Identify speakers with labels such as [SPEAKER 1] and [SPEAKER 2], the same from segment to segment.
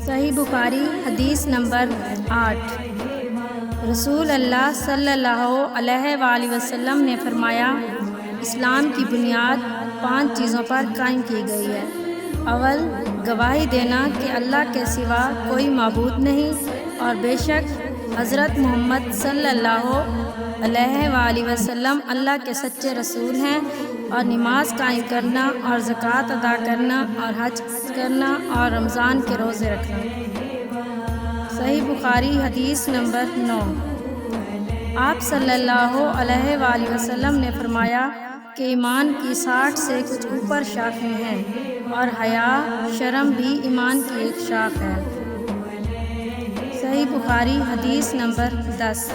[SPEAKER 1] صحیح بخاری حدیث نمبر 8۔ رسول اللہ صلی اللہ علیہ وآلہ وسلم نے فرمایا، اسلام کی بنیاد 5 چیزوں پر قائم کی گئی ہے۔ اول، گواہی دینا کہ اللہ کے سوا کوئی معبود نہیں اور بے شک حضرت محمد صلی اللہ علیہ وآلہ وسلم اللہ کے سچے رسول ہیں، اور نماز قائم کرنا اور زکوٰۃ ادا کرنا اور حج کرنا اور رمضان کے روزے رکھنا۔ صحیح بخاری حدیث نمبر 9۔ آپ صلی اللہ علیہ وآلہ وسلم نے فرمایا کہ ایمان کی 60 سے کچھ اوپر شاخیں ہیں، اور حیا شرم بھی ایمان کی ایک شاخ ہے۔ صحیح بخاری حدیث نمبر 10۔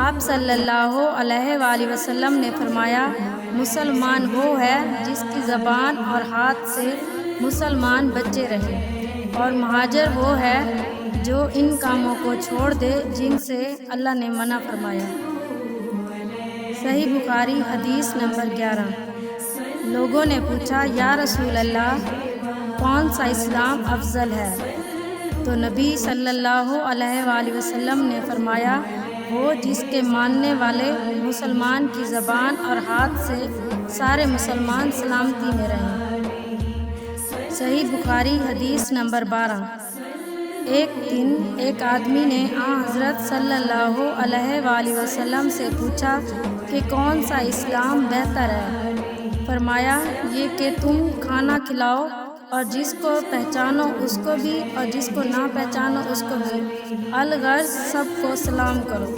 [SPEAKER 1] آپ صلی اللہ علیہ وآلہ وسلم نے فرمایا، مسلمان وہ ہے جس کی زبان اور ہاتھ سے مسلمان بچے رہے، اور مہاجر وہ ہے جو ان کاموں کو چھوڑ دے جن سے اللہ نے منع فرمایا۔ صحیح بخاری حدیث نمبر 11۔ لوگوں نے پوچھا، یا رسول اللہ، کون سا اسلام افضل ہے؟ تو نبی صلی اللہ علیہ وآلہ وسلم نے فرمایا، وہ جس کے ماننے والے مسلمان کی زبان اور ہاتھ سے سارے مسلمان سلامتی میں رہیں۔ صحیح بخاری حدیث نمبر 12۔ ایک دن ایک آدمی نے حضرت صلی اللہ علیہ وآلہ وسلم سے پوچھا کہ کون سا اسلام بہتر ہے؟ فرمایا، یہ کہ تم کھانا کھلاؤ اور جس کو پہچانو اس کو بھی اور جس کو نہ پہچانو اس کو بھی، الغرض سب کو سلام کرو۔